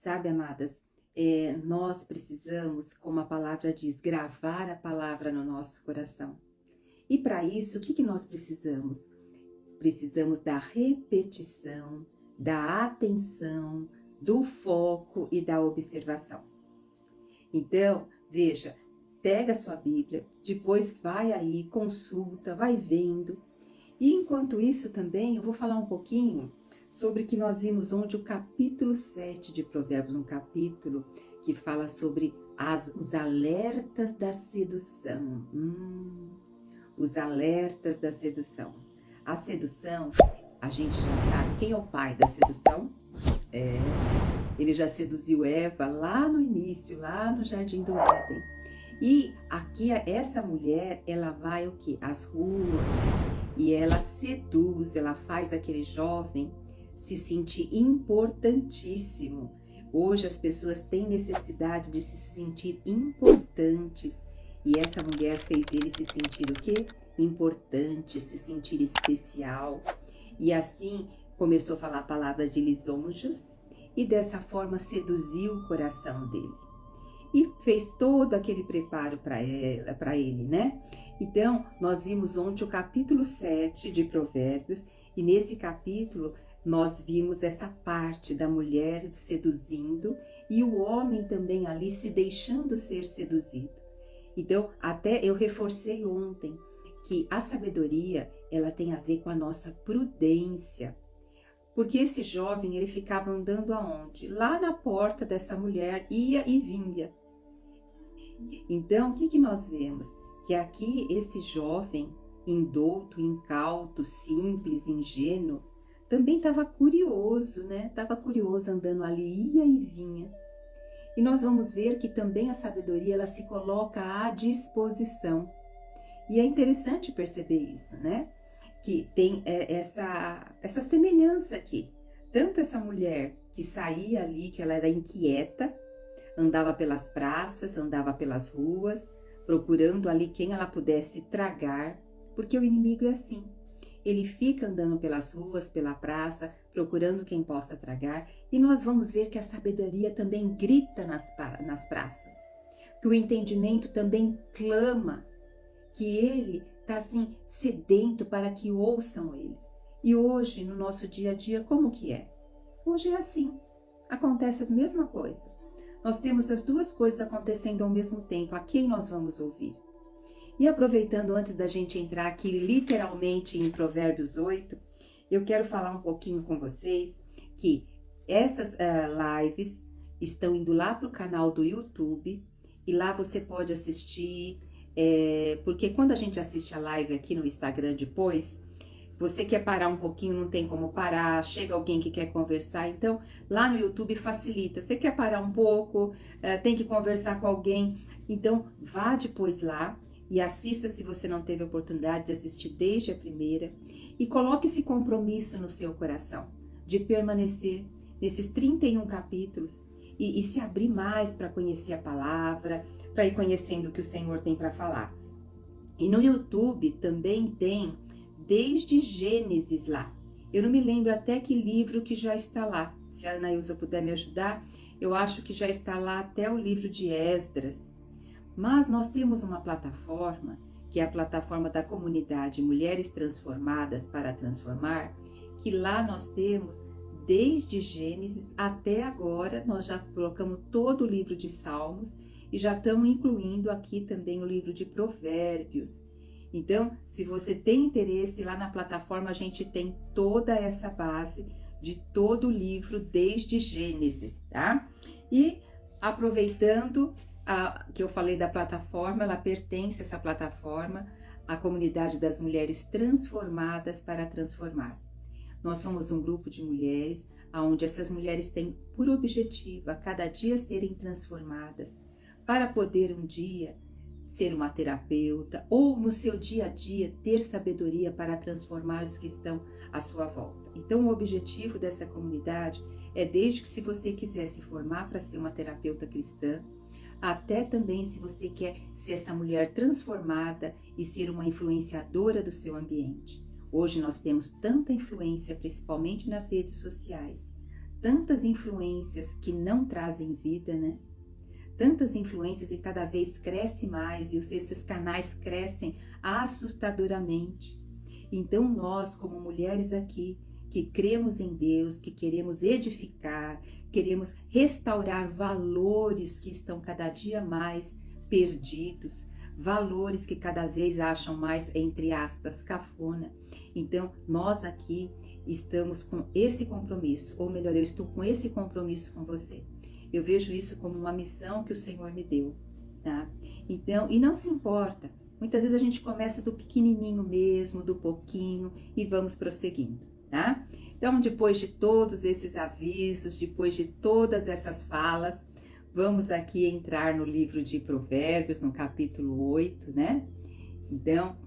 Sabe, amadas, nós precisamos, como a palavra diz, gravar a palavra no nosso coração. E para isso, o que nós precisamos? Precisamos da repetição, da atenção, do foco e da observação. Então, veja, pega a sua Bíblia, depois vai aí, consulta, vai vendo. E enquanto isso também, eu vou falar um pouquinho sobre o que nós vimos ontem, o capítulo 7 de Provérbios, um capítulo que fala sobre os alertas da sedução. Os alertas da sedução. A sedução, a gente já sabe quem é o pai da sedução. Ele já seduziu Eva lá no início, lá no Jardim do Éden. E aqui essa mulher, ela vai o quê? Às ruas e ela seduz, ela faz aquele jovem se sentir importantíssimo. Hoje as pessoas têm necessidade de se sentir importantes e essa mulher fez ele se sentir o quê? Importante, se sentir especial. E assim começou a falar palavras de lisonjas e dessa forma seduziu o coração dele. E fez todo aquele preparo para ele, né? Então, nós vimos ontem o capítulo 7 de Provérbios e nesse capítulo nós vimos essa parte da mulher seduzindo e o homem também ali se deixando ser seduzido. Então, até eu reforcei ontem que a sabedoria, ela tem a ver com a nossa prudência. Porque esse jovem, ele ficava andando aonde? Lá na porta dessa mulher, ia e vinha. Então, o que nós vemos? Que aqui esse jovem, indouto, incauto, simples, ingênuo, também estava curioso, né? Estava curioso andando ali, ia e vinha. E nós vamos ver que também a sabedoria, ela se coloca à disposição. E é interessante perceber isso, né? Que tem essa semelhança aqui. Tanto essa mulher que saía ali, que ela era inquieta, andava pelas praças, andava pelas ruas, procurando ali quem ela pudesse tragar, porque o inimigo é assim. Ele fica andando pelas ruas, pela praça, procurando quem possa tragar, e nós vamos ver que a sabedoria também grita nas praças, que o entendimento também clama, que ele está assim sedento para que ouçam eles. E hoje, no nosso dia a dia, como que é? Hoje é assim, acontece a mesma coisa. Nós temos as duas coisas acontecendo ao mesmo tempo, a quem nós vamos ouvir? E aproveitando, antes da gente entrar aqui literalmente em Provérbios 8, eu quero falar um pouquinho com vocês que essas lives estão indo lá para o canal do YouTube e lá você pode assistir, porque quando a gente assiste a live aqui no Instagram depois, você quer parar um pouquinho, não tem como parar, chega alguém que quer conversar, então lá no YouTube facilita. Você quer parar um pouco, tem que conversar com alguém, então vá depois lá e assista se você não teve a oportunidade de assistir desde a primeira e coloque esse compromisso no seu coração de permanecer nesses 31 capítulos e se abrir mais para conhecer a palavra, para ir conhecendo o que o Senhor tem para falar. E no YouTube também tem desde Gênesis lá. Eu não me lembro até que livro que já está lá. Se a Anaísa puder me ajudar, eu acho que já está lá até o livro de Esdras. Mas nós temos uma plataforma, que é a plataforma da comunidade Mulheres Transformadas para Transformar, que lá nós temos desde Gênesis até agora, nós já colocamos todo o livro de Salmos e já estamos incluindo aqui também o livro de Provérbios. Então, se você tem interesse, lá na plataforma a gente tem toda essa base de todo o livro desde Gênesis, tá? E aproveitando que eu falei da plataforma, ela pertence, essa plataforma, à comunidade das mulheres transformadas para transformar. Nós somos um grupo de mulheres, onde essas mulheres têm por objetivo a cada dia serem transformadas, para poder um dia ser uma terapeuta ou no seu dia a dia ter sabedoria para transformar os que estão à sua volta. Então o objetivo dessa comunidade é desde que se você quiser se formar para ser uma terapeuta cristã, até também se você quer ser essa mulher transformada e ser uma influenciadora do seu ambiente. Hoje nós temos tanta influência, principalmente nas redes sociais, tantas influências que não trazem vida, né? Tantas influências e cada vez cresce mais, e esses canais crescem assustadoramente. Então nós, como mulheres aqui, que cremos em Deus, que queremos edificar, queremos restaurar valores que estão cada dia mais perdidos, valores que cada vez acham mais, entre aspas, cafona. Então nós aqui estamos com esse compromisso, ou melhor, eu estou com esse compromisso com você. Eu vejo isso como uma missão que o Senhor me deu, tá? Então, e não se importa. Muitas vezes a gente começa do pequenininho mesmo, do pouquinho, e vamos prosseguindo, tá? Então, depois de todos esses avisos, depois de todas essas falas, vamos aqui entrar no livro de Provérbios, no capítulo 8, né? Então,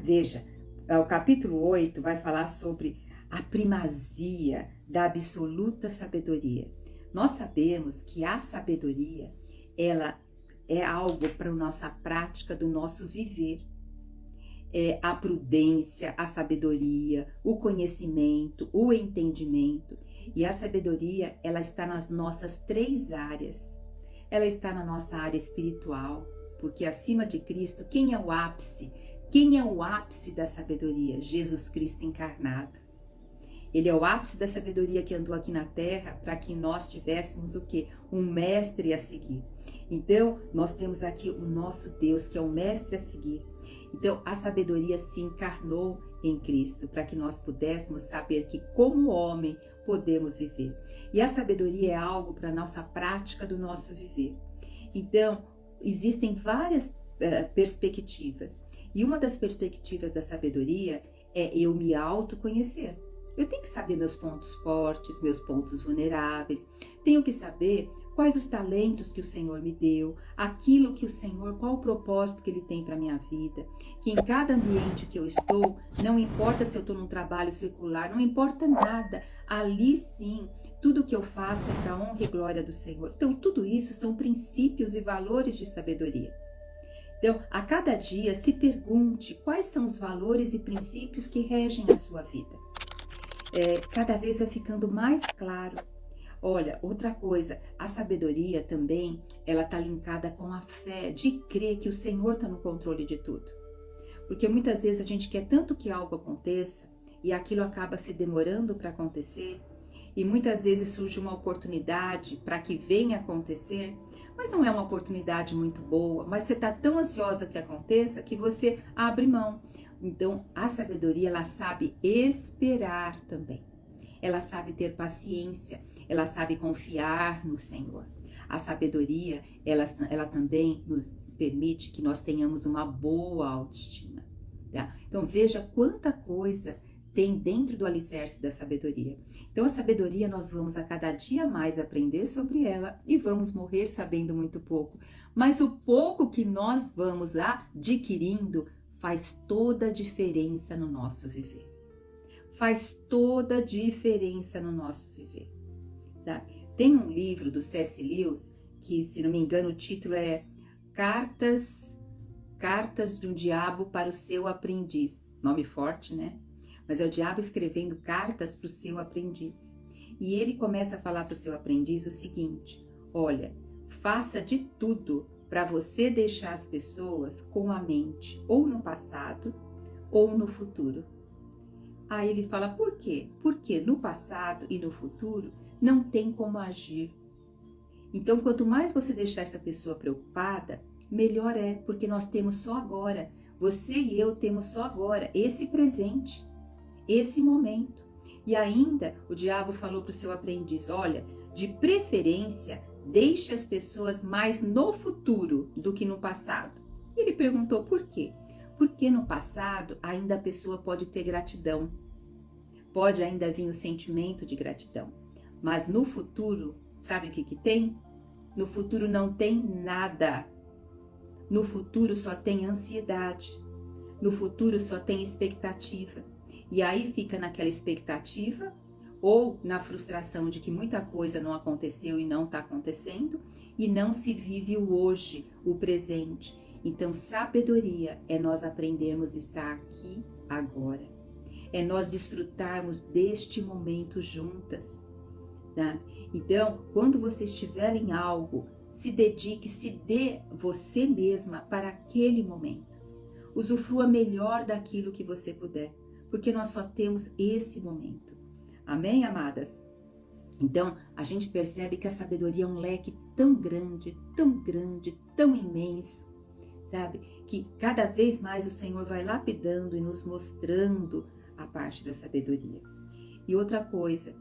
veja, o capítulo 8 vai falar sobre a primazia da absoluta sabedoria. Nós sabemos que a sabedoria, ela é algo para a nossa prática do nosso viver. É a prudência, a sabedoria, o conhecimento, o entendimento. E a sabedoria, ela está nas nossas 3 áreas. Ela está na nossa área espiritual, porque acima de Cristo, quem é o ápice? Quem é o ápice da sabedoria? Jesus Cristo encarnado. Ele é o ápice da sabedoria que andou aqui na terra para que nós tivéssemos o quê? Um mestre a seguir. Então, nós temos aqui o nosso Deus, que é o mestre a seguir. Então, a sabedoria se encarnou em Cristo para que nós pudéssemos saber que, como homem, podemos viver. E a sabedoria é algo para a nossa prática do nosso viver. Então, existem várias perspectivas. E uma das perspectivas da sabedoria é eu me autoconhecer. Eu tenho que saber meus pontos fortes, meus pontos vulneráveis. Tenho que saber quais os talentos que o Senhor me deu, aquilo que o Senhor, qual o propósito que Ele tem para a minha vida. Que em cada ambiente que eu estou, não importa se eu estou num trabalho secular, não importa nada. Ali sim, tudo que eu faço é para a honra e glória do Senhor. Então tudo isso são princípios e valores de sabedoria. Então, a cada dia se pergunte quais são os valores e princípios que regem a sua vida. Cada vez vai ficando mais claro. Olha, outra coisa, a sabedoria também, ela está linkada com a fé de crer que o Senhor está no controle de tudo. Porque muitas vezes a gente quer tanto que algo aconteça e aquilo acaba se demorando para acontecer, e muitas vezes surge uma oportunidade para que venha acontecer, mas não é uma oportunidade muito boa, mas você está tão ansiosa que aconteça que você abre mão. Então, a sabedoria, ela sabe esperar também. Ela sabe ter paciência, ela sabe confiar no Senhor. A sabedoria, ela também nos permite que nós tenhamos uma boa autoestima. Tá? Então, veja quanta coisa tem dentro do alicerce da sabedoria. Então, a sabedoria, nós vamos a cada dia mais aprender sobre ela e vamos morrer sabendo muito pouco. Mas o pouco que nós vamos adquirindo faz toda a diferença no nosso viver. Faz toda a diferença no nosso viver. Sabe? Tem um livro do C.S. Lewis, que, se não me engano, o título é Cartas de um Diabo para o Seu Aprendiz. Nome forte, né? Mas é o diabo escrevendo cartas para o seu aprendiz. E ele começa a falar para o seu aprendiz o seguinte: olha, faça de tudo para você deixar as pessoas com a mente ou no passado ou no futuro. Aí ele fala, por quê? Porque no passado e no futuro não tem como agir. Então, quanto mais você deixar essa pessoa preocupada, melhor é, porque nós temos só agora. Você e eu temos só agora esse presente, esse momento. E ainda o diabo falou para o seu aprendiz, olha, de preferência, deixe as pessoas mais no futuro do que no passado. Ele perguntou por quê? Porque no passado ainda a pessoa pode ter gratidão, pode ainda vir o sentimento de gratidão. Mas no futuro, sabe o que tem? No futuro não tem nada. No futuro só tem ansiedade. No futuro só tem expectativa. E aí fica naquela expectativa ou na frustração de que muita coisa não aconteceu e não está acontecendo e não se vive o hoje, o presente. Então, sabedoria é nós aprendermos a estar aqui agora. É nós desfrutarmos deste momento juntas. tá? Então, quando você estiver em algo, se dedique, se dê você mesma para aquele momento. Usufrua melhor daquilo que você puder, porque nós só temos esse momento. Amém, amadas? Então, a gente percebe que a sabedoria é um leque tão grande, tão imenso, sabe? Que cada vez mais o Senhor vai lapidando e nos mostrando a parte da sabedoria. E outra coisa,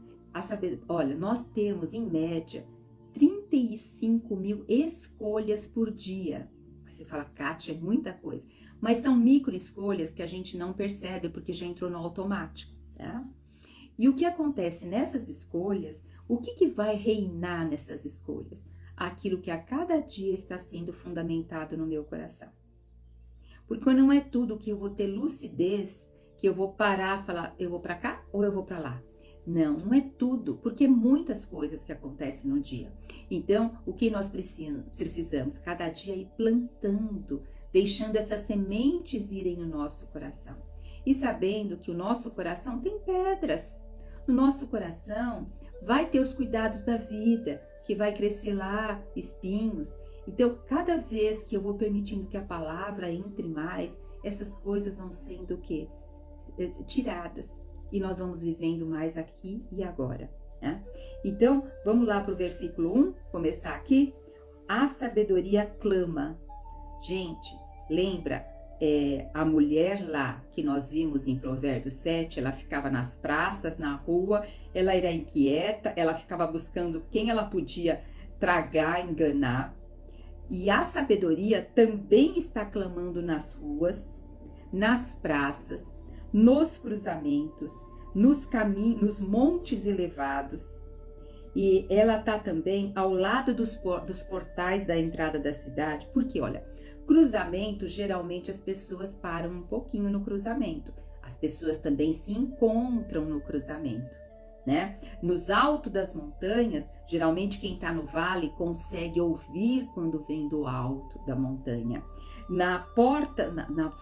olha, nós temos em média 35 mil escolhas por dia. Você fala, Kátia, é muita coisa. Mas são micro escolhas que a gente não percebe porque já entrou no automático, tá? E o que acontece nessas escolhas, o que vai reinar nessas escolhas? Aquilo que a cada dia está sendo fundamentado no meu coração. Porque não é tudo que eu vou ter lucidez, que eu vou parar e falar, eu vou para cá ou eu vou para lá. Não, não é tudo, porque muitas coisas que acontecem no dia. Então, o que nós precisamos? Cada dia ir plantando, deixando essas sementes irem no nosso coração. E sabendo que o nosso coração tem pedras. No nosso coração vai ter os cuidados da vida, que vai crescer lá espinhos. Então, cada vez que eu vou permitindo que a palavra entre mais, essas coisas vão sendo o quê? Tiradas. E nós vamos vivendo mais aqui e agora, né? Então, vamos lá para o versículo 1, começar aqui. A sabedoria clama. Gente, lembra a mulher lá que nós vimos em Provérbios 7, ela ficava nas praças, na rua, ela era inquieta, ela ficava buscando quem ela podia tragar, enganar. E a sabedoria também está clamando nas ruas, nas praças, nos cruzamentos, nos caminhos, nos montes elevados. E ela está também ao lado dos portais da entrada da cidade, porque olha, cruzamento, geralmente as pessoas param um pouquinho no cruzamento. As pessoas também se encontram no cruzamento, né? Nos altos das montanhas, geralmente quem está no vale consegue ouvir quando vem do alto da montanha. Nas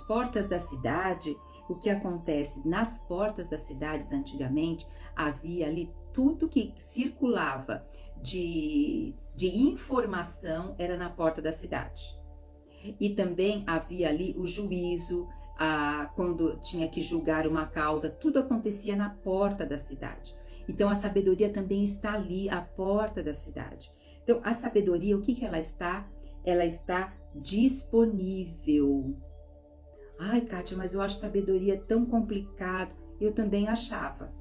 portas da cidade, o que acontece? Nas portas das cidades antigamente, havia ali tudo que circulava de informação era na porta da cidade. E também havia ali o juízo, quando tinha que julgar uma causa, tudo acontecia na porta da cidade. Então a sabedoria também está ali, à porta da cidade. Então a sabedoria, o que ela está? Ela está disponível. Ai, Kátia, mas eu acho sabedoria tão complicado. Eu também achava.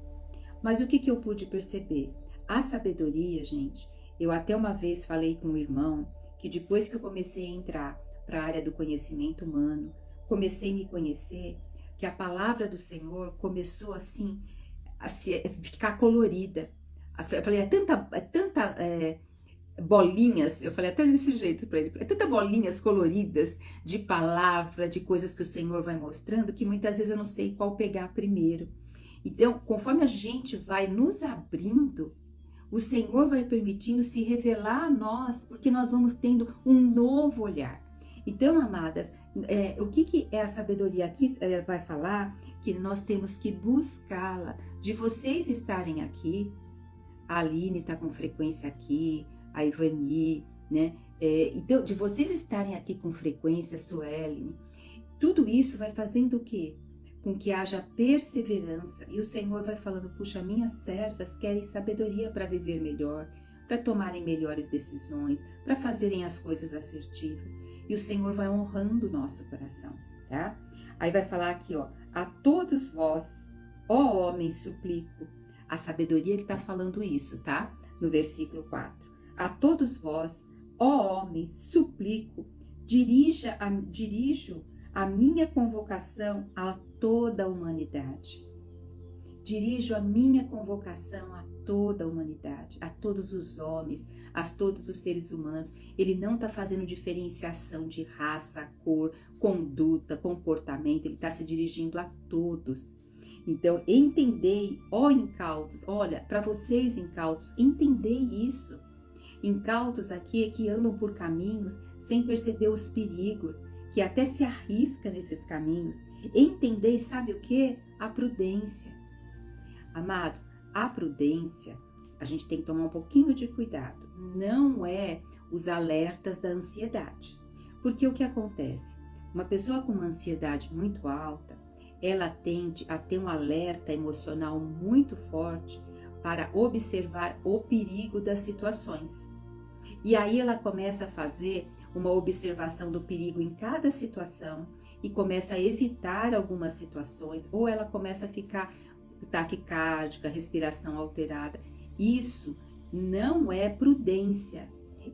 Mas o que eu pude perceber? A sabedoria, gente, eu até uma vez falei com um irmão que depois que eu comecei a entrar para a área do conhecimento humano, comecei a me conhecer, que a palavra do Senhor começou assim a ficar colorida. Eu falei, é tanta bolinhas, eu falei até desse jeito para ele, é tanta bolinhas coloridas de palavra, de coisas que o Senhor vai mostrando, que muitas vezes eu não sei qual pegar primeiro. Então, conforme a gente vai nos abrindo, o Senhor vai permitindo se revelar a nós, porque nós vamos tendo um novo olhar. Então, amadas, o que é a sabedoria aqui? Ela vai falar que nós temos que buscá-la. De vocês estarem aqui, a Aline está com frequência aqui, a Ivani, né? Então, de vocês estarem aqui com frequência, Suelen, tudo isso vai fazendo o quê? Com que haja perseverança. E o Senhor vai falando, puxa, minhas servas querem sabedoria para viver melhor, para tomarem melhores decisões, para fazerem as coisas assertivas. E o Senhor vai honrando o nosso coração, tá? Aí vai falar aqui, ó, a todos vós, ó homens, suplico. A sabedoria que está falando isso, tá? No versículo 4. A todos vós, ó homens, suplico, dirijo a minha convocação a toda a humanidade. Dirijo a minha convocação a toda a humanidade, a todos os homens, a todos os seres humanos. Ele não está fazendo diferenciação de raça, cor, conduta, comportamento. Ele está se dirigindo a todos. Então, entendei, ó incautos, olha, para vocês incautos, entendei isso. Incautos aqui é que andam por caminhos sem perceber os perigos, que até se arrisca nesses caminhos. Entendei, sabe o que? A prudência. Amados, a prudência, a gente tem que tomar um pouquinho de cuidado. Não é os alertas da ansiedade. Porque o que acontece? Uma pessoa com uma ansiedade muito alta, ela tende a ter um alerta emocional muito forte para observar o perigo das situações. E aí ela começa a fazer uma observação do perigo em cada situação e começa a evitar algumas situações, ou ela começa a ficar taquicárdica, respiração alterada. Isso não é prudência.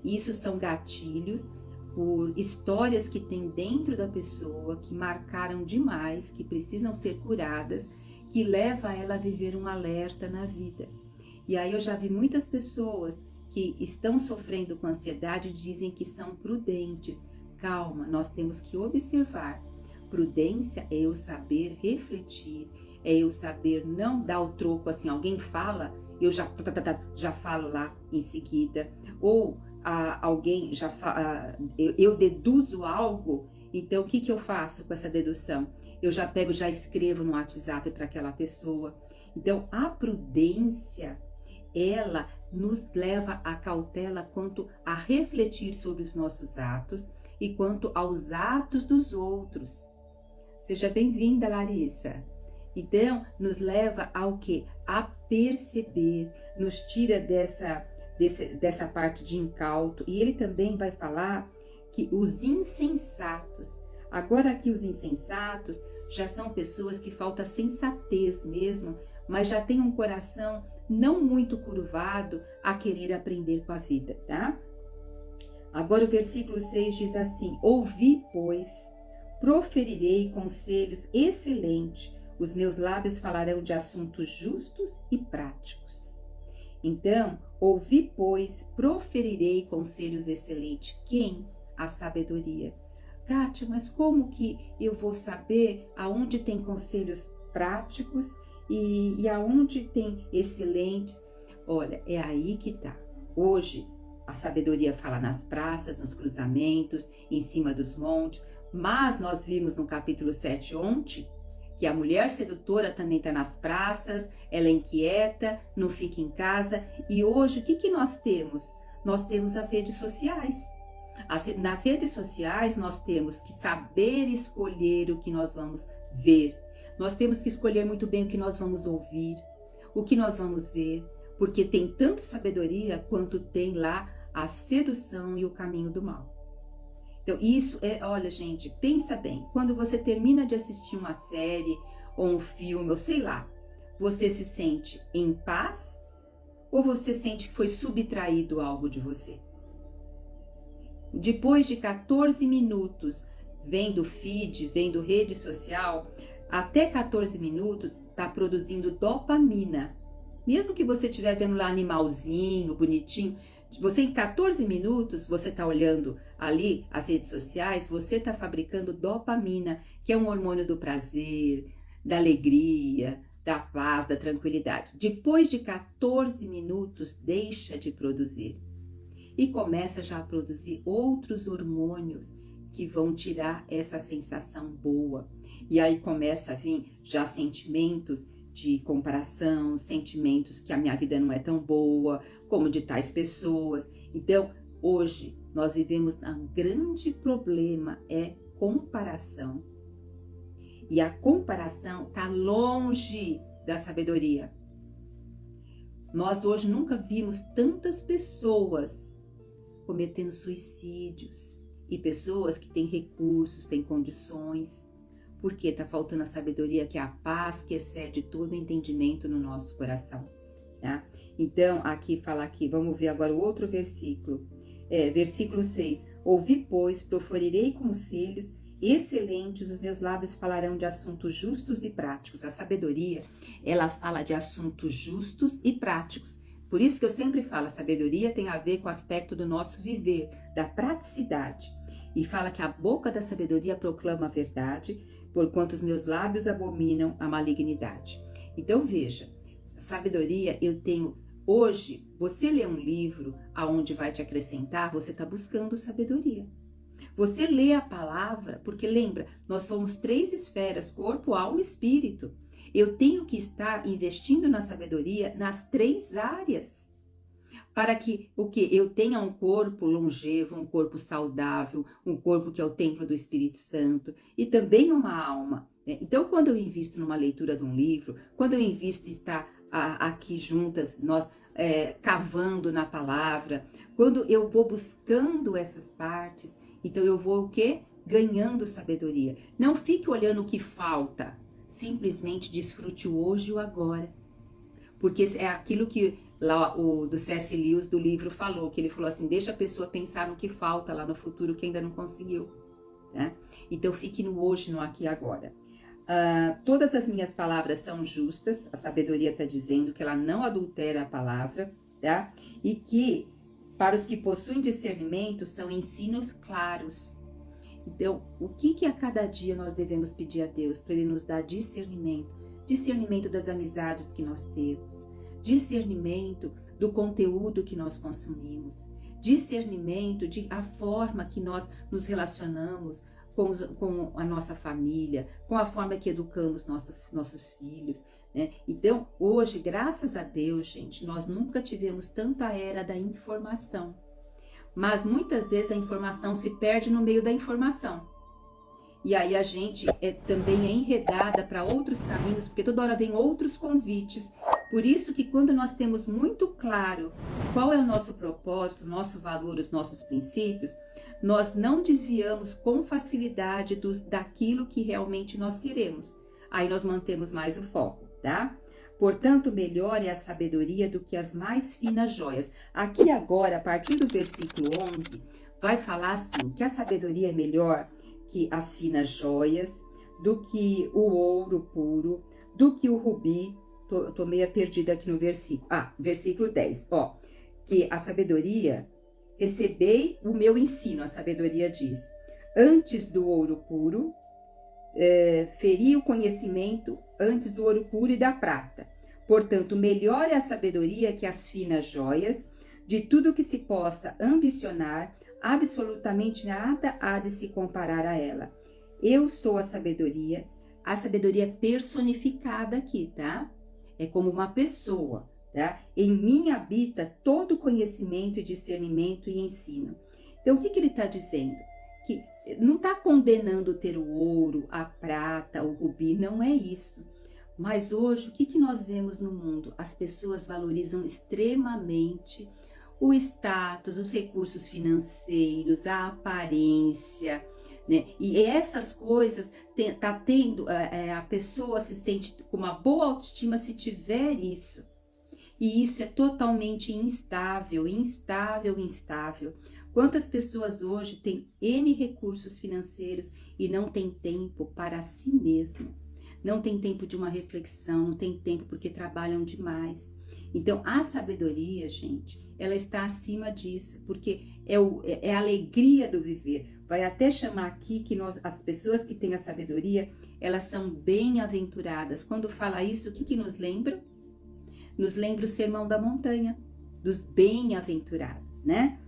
Isso são gatilhos por histórias que tem dentro da pessoa, que marcaram demais, que precisam ser curadas, que leva ela a viver um alerta na vida. E aí eu já vi muitas pessoas que estão sofrendo com ansiedade e dizem que são prudentes. Calma, nós temos que observar. Prudência é eu saber refletir, é eu saber não dar o troco assim, alguém fala, eu já falo lá em seguida, ou alguém eu deduzo algo, então o que eu faço com essa dedução? Eu já pego, já escrevo no WhatsApp para aquela pessoa. Então a prudência, ela nos leva à cautela quanto a refletir sobre os nossos atos e quanto aos atos dos outros. Seja bem-vinda, Larissa. Então, nos leva ao quê? A perceber, nos tira dessa parte de incauto. E ele também vai falar que os insensatos, agora aqui os insensatos já são pessoas que falta sensatez mesmo, mas já tem um coração não muito curvado a querer aprender com a vida, tá? Agora o versículo 6 diz assim: ouvi, pois, proferirei conselhos excelentes, os meus lábios falarão de assuntos justos e práticos. Então, ouvi, pois, proferirei conselhos excelentes. Quem? A sabedoria. Kátia, mas como que eu vou saber aonde tem conselhos práticos e aonde tem excelentes? Olha, é aí que tá. Hoje, a sabedoria fala nas praças, nos cruzamentos, em cima dos montes, mas nós vimos no capítulo 7 ontem que a mulher sedutora também está nas praças, ela é inquieta, não fica em casa. E hoje, o que nós temos? Nós temos as redes sociais. Nas redes sociais, nós temos que saber escolher o que nós vamos ver. Nós temos que escolher muito bem o que nós vamos ouvir, o que nós vamos ver, porque tem tanto sabedoria quanto tem lá a sedução e o caminho do mal. Então, isso olha, gente, pensa bem, quando você termina de assistir uma série ou um filme, ou sei lá, você se sente em paz ou você sente que foi subtraído algo de você? Depois de 14 minutos vendo feed, vendo rede social, até 14 minutos está produzindo dopamina. Mesmo que você estiver vendo lá animalzinho, bonitinho, você em 14 minutos, você está olhando ali as redes sociais, você está fabricando dopamina, que é um hormônio do prazer, da alegria, da paz, da tranquilidade. Depois de 14 minutos, deixa de produzir e começa já a produzir outros hormônios que vão tirar essa sensação boa. E aí começa a vir já sentimentos de comparação, sentimentos que a minha vida não é tão boa, como de tais pessoas. Então, hoje, nós vivemos um grande problema, é comparação. E a comparação está longe da sabedoria. Nós hoje nunca vimos tantas pessoas cometendo suicídios e pessoas que têm recursos, têm condições, porque está faltando a sabedoria, que é a paz que excede todo o entendimento no nosso coração, tá? Então, aqui fala aqui, vamos ver agora o outro versículo, versículo 6, ouvi, pois, proferirei conselhos excelentes, os meus lábios falarão de assuntos justos e práticos. A sabedoria, ela fala de assuntos justos e práticos. Por isso que eu sempre falo, a sabedoria tem a ver com o aspecto do nosso viver, da praticidade. E fala que a boca da sabedoria proclama a verdade, porquanto os meus lábios abominam a malignidade. Então veja, sabedoria eu tenho hoje. Você lê um livro aonde vai te acrescentar, você está buscando sabedoria. Você lê a palavra, porque lembra, nós somos 3 esferas, corpo, alma e espírito. Eu tenho que estar investindo na sabedoria nas 3 áreas. para que o que eu tenha um corpo longevo, um corpo saudável, um corpo que é o templo do Espírito Santo e também uma alma. Né? Então, quando eu invisto numa leitura de um livro, quando eu invisto em estar aqui juntas, nós cavando na palavra, quando eu vou buscando essas partes, então eu vou o quê? Ganhando sabedoria. Não fique olhando o que falta, simplesmente desfrute o hoje e o agora. Porque é aquilo que lá o do C.S. Lewis do livro falou, que ele falou assim, deixa a pessoa pensar no que falta lá no futuro que ainda não conseguiu. Né? Então fique no hoje, no aqui e agora. Todas as minhas palavras são justas, a sabedoria está dizendo que ela não adultera a palavra, tá? E que para os que possuem discernimento são ensinos claros. Então, o que a cada dia nós devemos pedir a Deus para Ele nos dar discernimento? Discernimento das amizades que nós temos, discernimento do conteúdo que nós consumimos, discernimento de a forma que nós nos relacionamos com a nossa família, com a forma que educamos nossos filhos, né? Então, hoje, graças a Deus, gente, nós nunca tivemos tanta era da informação. Mas muitas vezes a informação se perde no meio da informação. E aí a gente também é enredada para outros caminhos, porque toda hora vem outros convites. Por isso que quando nós temos muito claro qual é o nosso propósito, o nosso valor, os nossos princípios, nós não desviamos com facilidade daquilo que realmente nós queremos. Aí nós mantemos mais o foco, tá? Portanto, melhor é a sabedoria do que as mais finas joias. Aqui agora, a partir do versículo 11, vai falar assim, que a sabedoria é melhor que as finas joias, do que o ouro puro, do que o rubi. Tô meio perdida aqui no versículo. Versículo 10, ó. Que a sabedoria, recebei o meu ensino, a sabedoria diz. Antes do ouro puro, feri o conhecimento antes do ouro puro e da prata. Portanto, melhor é a sabedoria que as finas joias, de tudo que se possa ambicionar, absolutamente nada há de se comparar a ela. Eu sou a sabedoria personificada aqui, tá? É como uma pessoa, tá? Em mim habita todo conhecimento e discernimento e ensino. Então, o que ele está dizendo? Que não está condenando ter o ouro, a prata, o rubi, não é isso. Mas hoje, o que nós vemos no mundo? As pessoas valorizam extremamente o status, os recursos financeiros, a aparência, né? E essas coisas a pessoa se sente com uma boa autoestima se tiver isso. E isso é totalmente instável. Quantas pessoas hoje têm N recursos financeiros e não têm tempo para si mesmo? Não tem tempo de uma reflexão, não tem tempo porque trabalham demais. Então, a sabedoria, gente, ela está acima disso, porque é a alegria do viver. Vai até chamar aqui que as pessoas que têm a sabedoria, elas são bem-aventuradas. Quando fala isso, o que nos lembra? Nos lembra o Sermão da Montanha, dos bem-aventurados, né?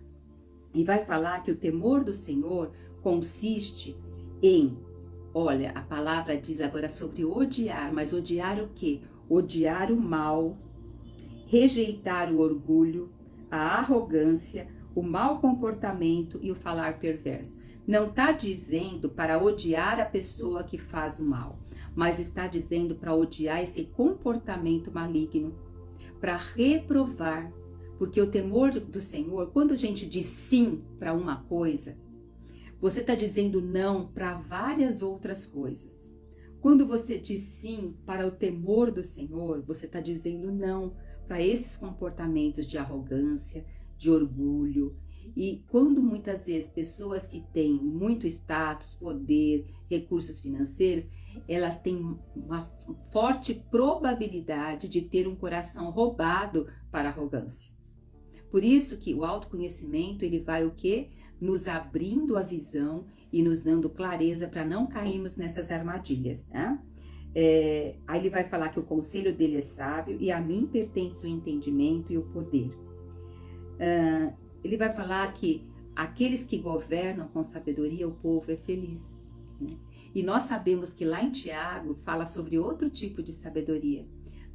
E vai falar que o temor do Senhor consiste em, olha, a palavra diz agora sobre odiar, mas odiar o quê? Odiar o mal, rejeitar o orgulho, a arrogância, o mau comportamento e o falar perverso. Não está dizendo para odiar a pessoa que faz o mal, mas está dizendo para odiar esse comportamento maligno, para reprovar, porque o temor do Senhor, quando a gente diz sim para uma coisa, você está dizendo não para várias outras coisas. Quando você diz sim para o temor do Senhor, você está dizendo não para esses comportamentos de arrogância, de orgulho. E quando muitas vezes pessoas que têm muito status, poder, recursos financeiros, elas têm uma forte probabilidade de ter um coração roubado para a arrogância. Por isso que o autoconhecimento, ele vai o quê? Nos abrindo a visão e nos dando clareza para não cairmos nessas armadilhas, né? Aí ele vai falar que o conselho dele é sábio e a mim pertence o entendimento e o poder. Ele vai falar que aqueles que governam com sabedoria, o povo é feliz, né? E nós sabemos que lá em Tiago fala sobre outro tipo de sabedoria.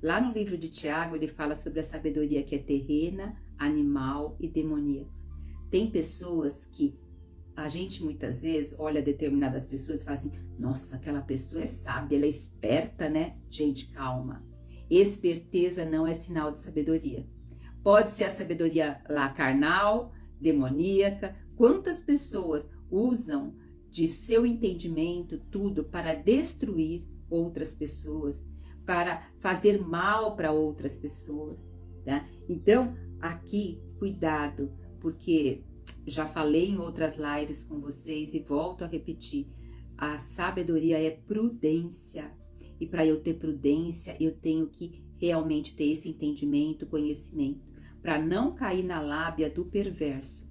Lá no livro de Tiago, ele fala sobre a sabedoria que é terrena, animal e demoníaca. Tem pessoas que a gente muitas vezes olha determinadas pessoas e fala assim, nossa, aquela pessoa é sábia, ela é esperta, né? Gente, calma. Esperteza não é sinal de sabedoria. Pode ser a sabedoria lá carnal, demoníaca. Quantas pessoas usam de seu entendimento tudo para destruir outras pessoas, para fazer mal para outras pessoas, tá? Então, aqui, cuidado, porque já falei em outras lives com vocês e volto a repetir, a sabedoria é prudência. E para eu ter prudência, eu tenho que realmente ter esse entendimento, conhecimento, para não cair na lábia do perverso.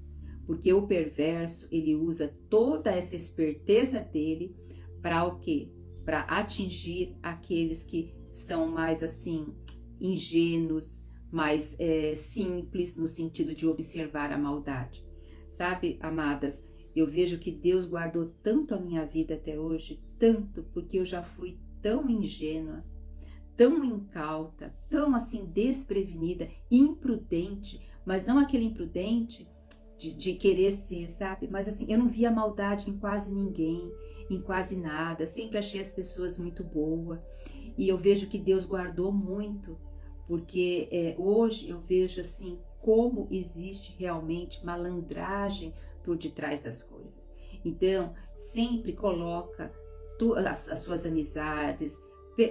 Porque o perverso, ele usa toda essa esperteza dele para o quê? Para atingir aqueles que são mais assim, ingênuos, mais simples no sentido de observar a maldade. Sabe, amadas, eu vejo que Deus guardou tanto a minha vida até hoje, tanto, porque eu já fui tão ingênua, tão incauta, tão assim desprevenida, imprudente, mas não aquele imprudente de querer ser, sabe? Mas assim, eu não via maldade em quase ninguém, em quase nada, sempre achei as pessoas muito boas. E eu vejo que Deus guardou muito, porque hoje eu vejo assim, como existe realmente malandragem por detrás das coisas. Então, sempre coloca as suas amizades,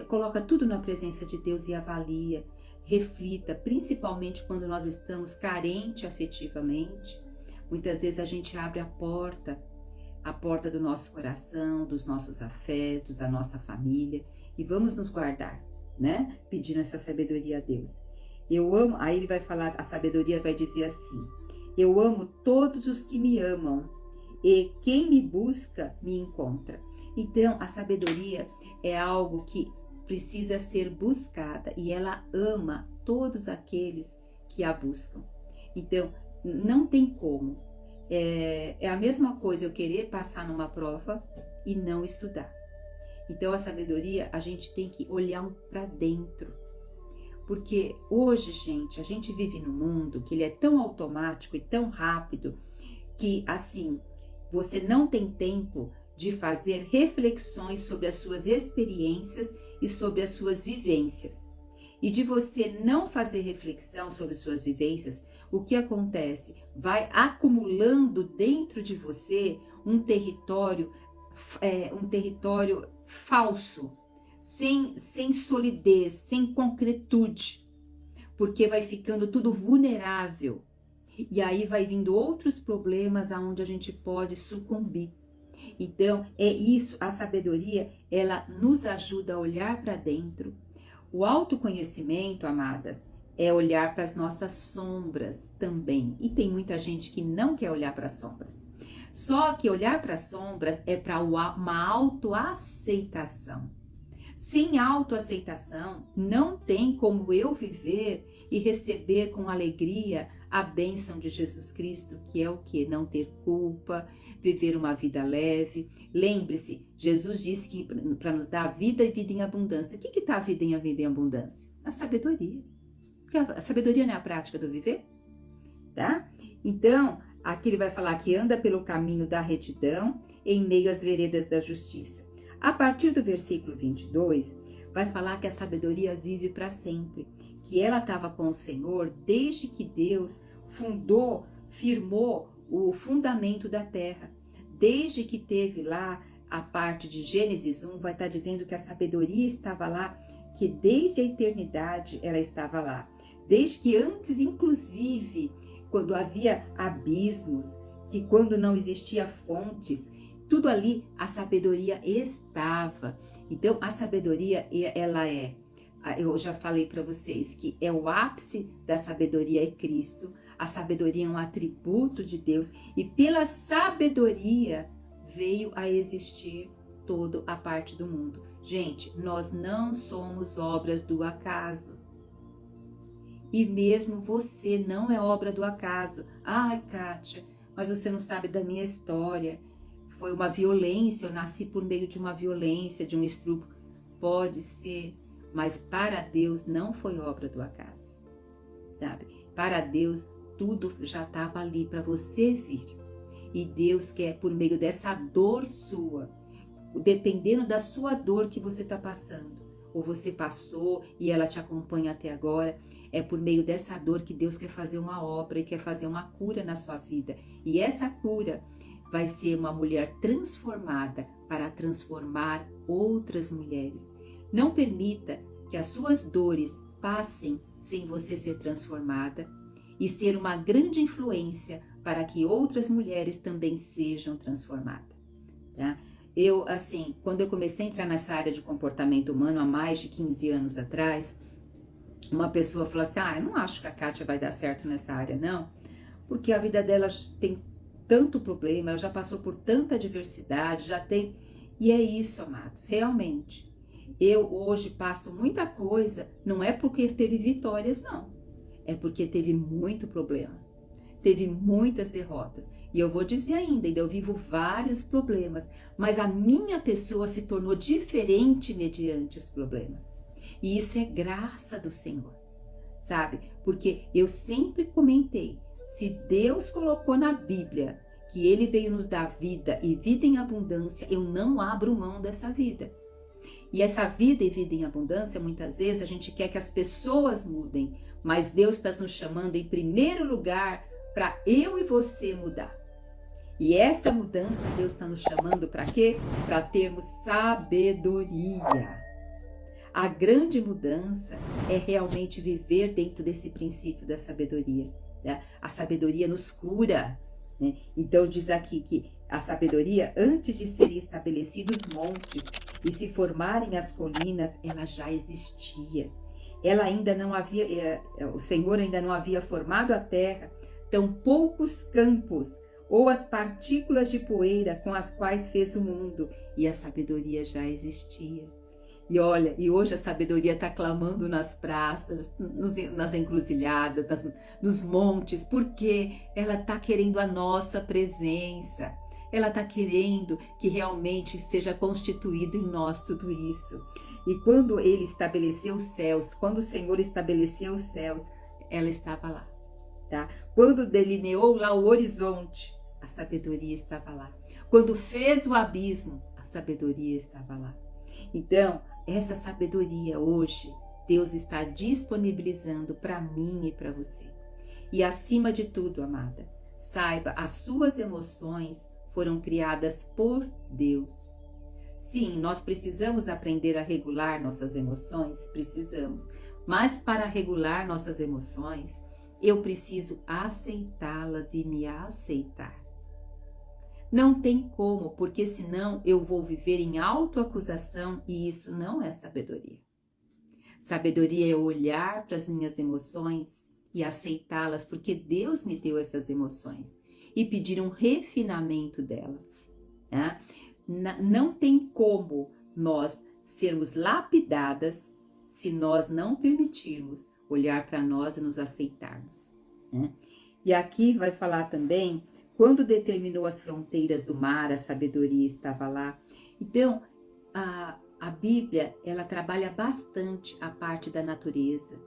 coloca tudo na presença de Deus e avalia, reflita, principalmente quando nós estamos carentes afetivamente. Muitas vezes a gente abre a porta do nosso coração, dos nossos afetos, da nossa família, e vamos nos guardar, né? Pedindo essa sabedoria a Deus. Eu amo, aí ele vai falar, a sabedoria vai dizer assim, eu amo todos os que me amam, e quem me busca, me encontra. Então, a sabedoria é algo que precisa ser buscada, e ela ama todos aqueles que a buscam. Então, não tem como. É a mesma coisa eu querer passar numa prova e não estudar. Então, a sabedoria, a gente tem que olhar para dentro. Porque hoje, gente, a gente vive num mundo que ele é tão automático e tão rápido que, assim, você não tem tempo de fazer reflexões sobre as suas experiências e sobre as suas vivências. E de você não fazer reflexão sobre suas vivências, o que acontece? Vai acumulando dentro de você um território falso, sem solidez, sem concretude, porque vai ficando tudo vulnerável. E aí vai vindo outros problemas aonde a gente pode sucumbir. Então, é isso, a sabedoria, ela nos ajuda a olhar para dentro. O autoconhecimento, amadas, é olhar para as nossas sombras também. E tem muita gente que não quer olhar para as sombras. Só que olhar para as sombras é para uma autoaceitação. Sem autoaceitação, não tem como eu viver e receber com alegria a bênção de Jesus Cristo, que é o quê? Não ter culpa, viver uma vida leve. Lembre-se, Jesus disse que para nos dar vida e vida em abundância. O que está a vida em abundância? A sabedoria. Porque a sabedoria não é a prática do viver, tá? Então, aqui ele vai falar que anda pelo caminho da retidão em meio às veredas da justiça. A partir do versículo 22, vai falar que a sabedoria vive para sempre, que ela estava com o Senhor desde que Deus firmou o fundamento da terra. Desde que teve lá a parte de Gênesis 1, vai estar dizendo que a sabedoria estava lá, que desde a eternidade ela estava lá. Desde que antes, inclusive, quando havia abismos, que quando não existia fontes, tudo ali, a sabedoria estava. Então, a sabedoria, ela eu já falei para vocês que é o ápice da sabedoria é Cristo. A sabedoria é um atributo de Deus e pela sabedoria veio a existir toda a parte do mundo. Gente, nós não somos obras do acaso. E mesmo você não é obra do acaso. Ai, Kátia, mas você não sabe da minha história. Foi uma violência, eu nasci por meio de uma violência, de um estupro. Pode ser, mas para Deus não foi obra do acaso, sabe? Para Deus tudo já estava ali para você vir. E Deus quer, por meio dessa dor sua, dependendo da sua dor que você está passando, ou você passou e ela te acompanha até agora, é por meio dessa dor que Deus quer fazer uma obra e quer fazer uma cura na sua vida. E essa cura vai ser uma mulher transformada para transformar outras mulheres. Não permita que as suas dores passem sem você ser transformada e ser uma grande influência para que outras mulheres também sejam transformadas, tá? Eu, assim, quando eu comecei a entrar nessa área de comportamento humano há mais de 15 anos atrás, uma pessoa falou assim, eu não acho que a Kátia vai dar certo nessa área, não, porque a vida dela tem tanto problema, ela já passou por tanta adversidade, já tem... E é isso, amados, realmente. Eu hoje passo muita coisa, não é porque teve vitórias, não. É porque teve muito problema. Teve muitas derrotas. E eu vou dizer ainda eu vivo vários problemas, mas a minha pessoa se tornou diferente mediante os problemas. E isso é graça do Senhor, sabe? Porque eu sempre comentei, se Deus colocou na Bíblia que Ele veio nos dar vida e vida em abundância, eu não abro mão dessa vida. E essa vida e vida em abundância, muitas vezes a gente quer que as pessoas mudem, mas Deus está nos chamando em primeiro lugar para eu e você mudar. E essa mudança Deus está nos chamando para quê? Para termos sabedoria. A grande mudança é realmente viver dentro desse princípio da sabedoria, né? A sabedoria nos cura, né? Então diz aqui que a sabedoria, antes de serem estabelecidos montes e se formarem as colinas, ela já existia. Ela ainda não havia, o Senhor ainda não havia formado a terra, tão poucos campos ou as partículas de poeira com as quais fez o mundo, e a sabedoria já existia. E olha, e hoje a sabedoria está clamando nas praças, nas encruzilhadas, nos montes, porque ela está querendo a nossa presença. Ela está querendo que realmente seja constituído em nós tudo isso. E quando Ele estabeleceu os céus, quando o Senhor estabeleceu os céus, ela estava lá, tá? Quando delineou lá o horizonte, a sabedoria estava lá. Quando fez o abismo, a sabedoria estava lá. Então, essa sabedoria hoje, Deus está disponibilizando para mim e para você. E acima de tudo, amada, saiba, as suas emoções foram criadas por Deus. Sim, nós precisamos aprender a regular nossas emoções, precisamos. Mas para regular nossas emoções, eu preciso aceitá-las e me aceitar. Não tem como, porque senão eu vou viver em autoacusação e isso não é sabedoria. Sabedoria é olhar para as minhas emoções e aceitá-las, porque Deus me deu essas emoções, e pedir um refinamento delas, né? Não tem como nós sermos lapidadas se nós não permitirmos olhar para nós e nos aceitarmos, né? E aqui vai falar também, quando determinou as fronteiras do mar, a sabedoria estava lá. Então, a Bíblia, ela trabalha bastante a parte da natureza.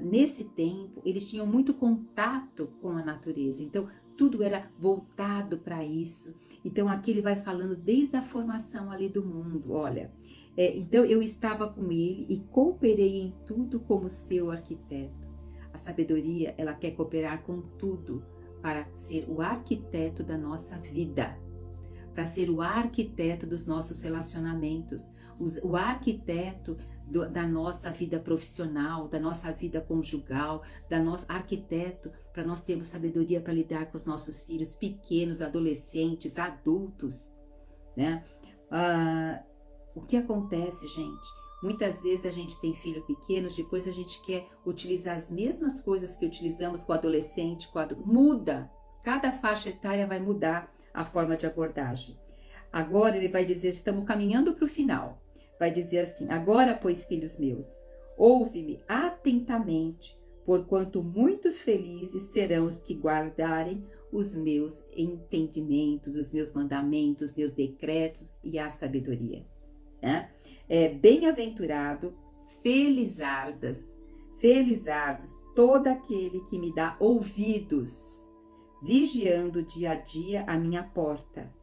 Nesse tempo, eles tinham muito contato com a natureza, então tudo era voltado para isso. Então aqui ele vai falando desde a formação ali do mundo, olha, então eu estava com ele e cooperei em tudo como seu arquiteto. A sabedoria, ela quer cooperar com tudo para ser o arquiteto da nossa vida, para ser o arquiteto dos nossos relacionamentos, o arquiteto da nossa vida profissional, da nossa vida conjugal, da nosso arquiteto, para nós termos sabedoria para lidar com os nossos filhos pequenos, adolescentes, adultos, né? O que acontece, gente? Muitas vezes a gente tem filho pequeno, depois a gente quer utilizar as mesmas coisas que utilizamos com o adolescente, muda. Cada faixa etária vai mudar a forma de abordagem. Agora ele vai dizer, estamos caminhando para o final. Vai dizer assim, agora, pois, filhos meus, ouve-me atentamente, porquanto muitos felizes serão os que guardarem os meus entendimentos, os meus mandamentos, os meus decretos e a sabedoria, né? Bem-aventurado felizardas, felizardos todo aquele que me dá ouvidos, vigiando dia a dia a minha porta.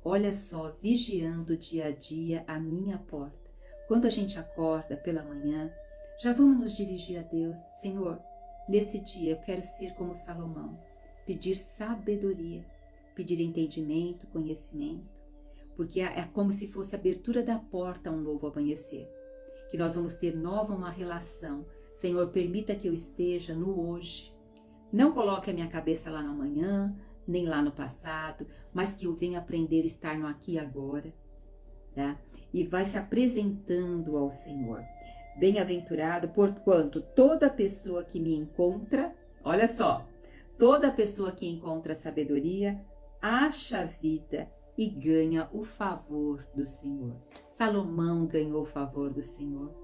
Olha só, vigiando dia a dia a minha porta. Quando a gente acorda pela manhã, já vamos nos dirigir a Deus. Senhor, nesse dia eu quero ser como Salomão, pedir sabedoria, pedir entendimento, conhecimento, porque é como se fosse a abertura da porta a um novo amanhecer, que nós vamos ter nova uma relação. Senhor, permita que eu esteja no hoje. Não coloque a minha cabeça lá no amanhã, nem lá no passado, mas que eu venha aprender a estar no aqui e agora, tá? E vai se apresentando ao Senhor. Bem-aventurado, porquanto toda pessoa que me encontra, olha só, toda pessoa que encontra sabedoria, acha vida e ganha o favor do Senhor. Salomão ganhou o favor do Senhor.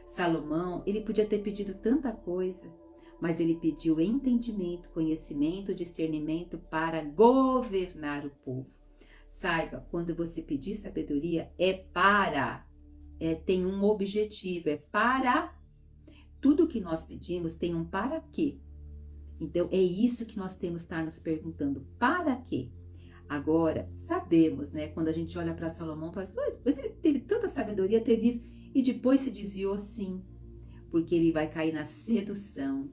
Salomão, ele podia ter pedido tanta coisa, mas ele pediu entendimento, conhecimento, discernimento para governar o povo. Saiba, quando você pedir sabedoria, tem um objetivo, é para. Tudo que nós pedimos tem um para quê. Então, é isso que nós temos que estar nos perguntando, para quê? Agora, sabemos, né, quando a gente olha para Salomão, mas ele teve tanta sabedoria, teve isso, e depois se desviou, sim, porque ele vai cair na sedução.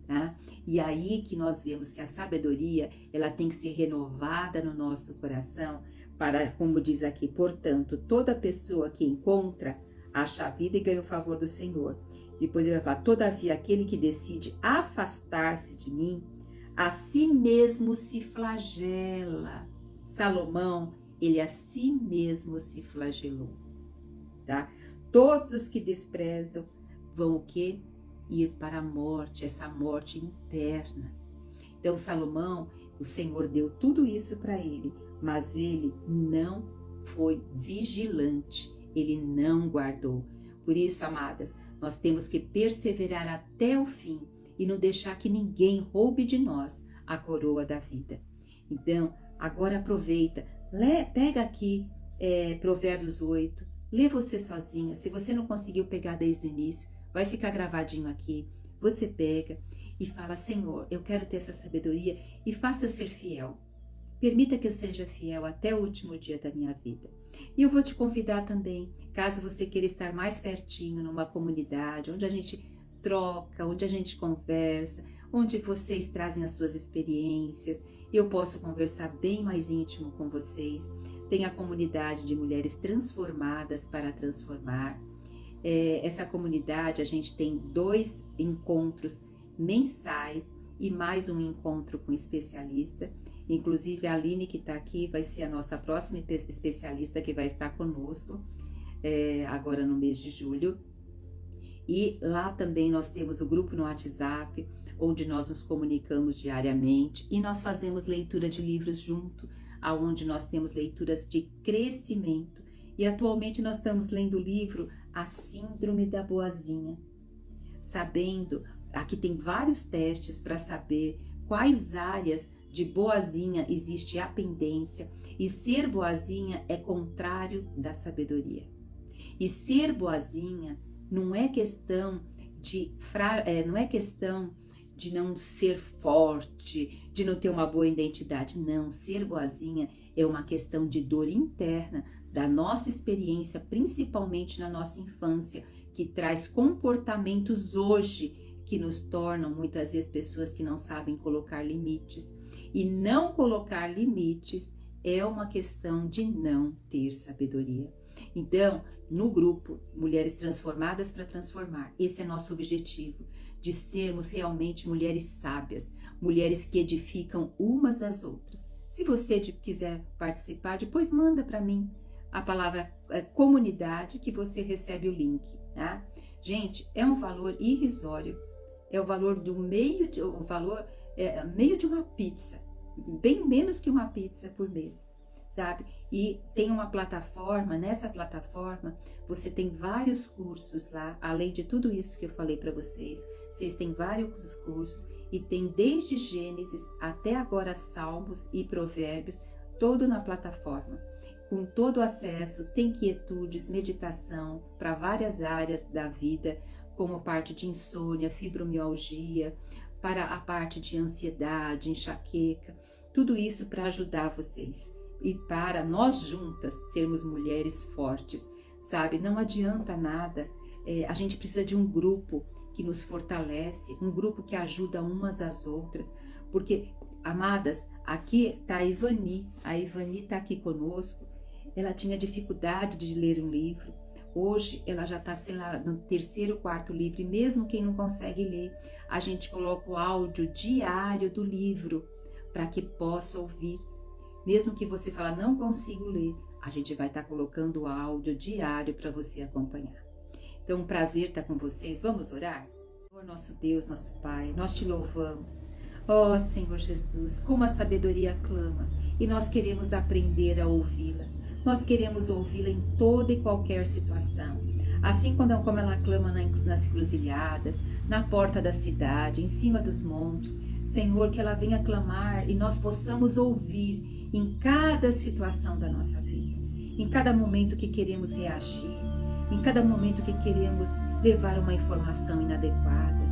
Tá? E aí que nós vemos que a sabedoria, ela tem que ser renovada no nosso coração para, como diz aqui, portanto, toda pessoa que encontra acha a vida e ganha o favor do Senhor. Depois ele vai falar, todavia aquele que decide afastar-se de mim, a si mesmo se flagela. Salomão, ele a si mesmo se flagelou, tá? Todos os que desprezam vão o quê? Ir para a morte, essa morte interna. Então Salomão, o Senhor deu tudo isso para ele, mas ele não foi vigilante, ele não guardou. Por isso, amadas, nós temos que perseverar até o fim e não deixar que ninguém roube de nós a coroa da vida. Então, agora aproveita, pega aqui Provérbios 8, lê você sozinha. Se você não conseguiu pegar desde o início, vai ficar gravadinho aqui. Você pega e fala, Senhor, eu quero ter essa sabedoria e faça eu ser fiel. Permita que eu seja fiel até o último dia da minha vida. E eu vou te convidar também, caso você queira estar mais pertinho numa comunidade, onde a gente troca, onde a gente conversa, onde vocês trazem as suas experiências, eu posso conversar bem mais íntimo com vocês. Tem a comunidade de mulheres transformadas para transformar. Essa comunidade, a gente tem 2 encontros mensais e mais um encontro com especialista. Inclusive a Aline, que está aqui, vai ser a nossa próxima especialista que vai estar conosco agora no mês de julho. E lá também nós temos o grupo no WhatsApp, onde nós nos comunicamos diariamente e nós fazemos leitura de livros junto, aonde nós temos leituras de crescimento. E atualmente nós estamos lendo o livro A Síndrome da Boazinha. Sabendo, aqui tem vários testes para saber quais áreas de boazinha existe a pendência, e ser boazinha é contrário da sabedoria. E ser boazinha não é questão de não ser forte, de não ter uma boa identidade. Não, ser boazinha é uma questão de dor interna da nossa experiência, principalmente na nossa infância, que traz comportamentos hoje que nos tornam muitas vezes pessoas que não sabem colocar limites. E não colocar limites é uma questão de não ter sabedoria. Então, no grupo Mulheres Transformadas para Transformar, esse é nosso objetivo, de sermos realmente mulheres sábias, mulheres que edificam umas às outras. Se você quiser participar, depois manda para mim a palavra comunidade, que você recebe o link, tá? Gente, é um valor irrisório, é o valor meio de uma pizza, bem menos que uma pizza por mês, sabe? E tem uma plataforma, nessa plataforma você tem vários cursos lá, além de tudo isso que eu falei para vocês, vocês têm vários cursos e tem desde Gênesis até agora Salmos e Provérbios, todo na plataforma. com todo acesso, tem quietudes, meditação para várias áreas da vida, como parte de insônia, fibromialgia, para a parte de ansiedade, enxaqueca, tudo isso para ajudar vocês e para nós juntas sermos mulheres fortes, sabe? Não adianta nada, a gente precisa de um grupo que nos fortalece, um grupo que ajuda umas às outras, porque, amadas, aqui está a Ivani está aqui conosco, ela tinha dificuldade de ler um livro, hoje ela já está, sei lá, no 3º, 4º livro, e mesmo quem não consegue ler, a gente coloca o áudio diário do livro, para que possa ouvir, mesmo que você fala, não consigo ler, a gente vai estar colocando o áudio diário para você acompanhar. Então, um prazer estar com vocês. Vamos orar? Senhor, nosso Deus, nosso Pai, nós te louvamos. Ó Senhor Jesus, como a sabedoria clama, e nós queremos aprender a ouvi-la. Nós queremos ouvi-la em toda e qualquer situação. Assim como ela clama nas encruzilhadas, na porta da cidade, em cima dos montes. Senhor, que ela venha clamar e nós possamos ouvir em cada situação da nossa vida. Em cada momento que queremos reagir, em cada momento que queremos levar uma informação inadequada.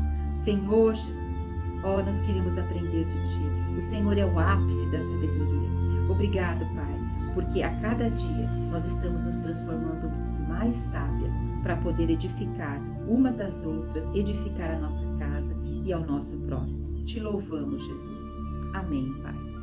Senhor Jesus, ó, nós queremos aprender de Ti. O Senhor é o ápice da sabedoria. Obrigado, Pai, porque a cada dia nós estamos nos transformando mais sábias para poder edificar umas às outras, edificar a nossa casa e ao nosso próximo. Te louvamos, Jesus. Amém, Pai.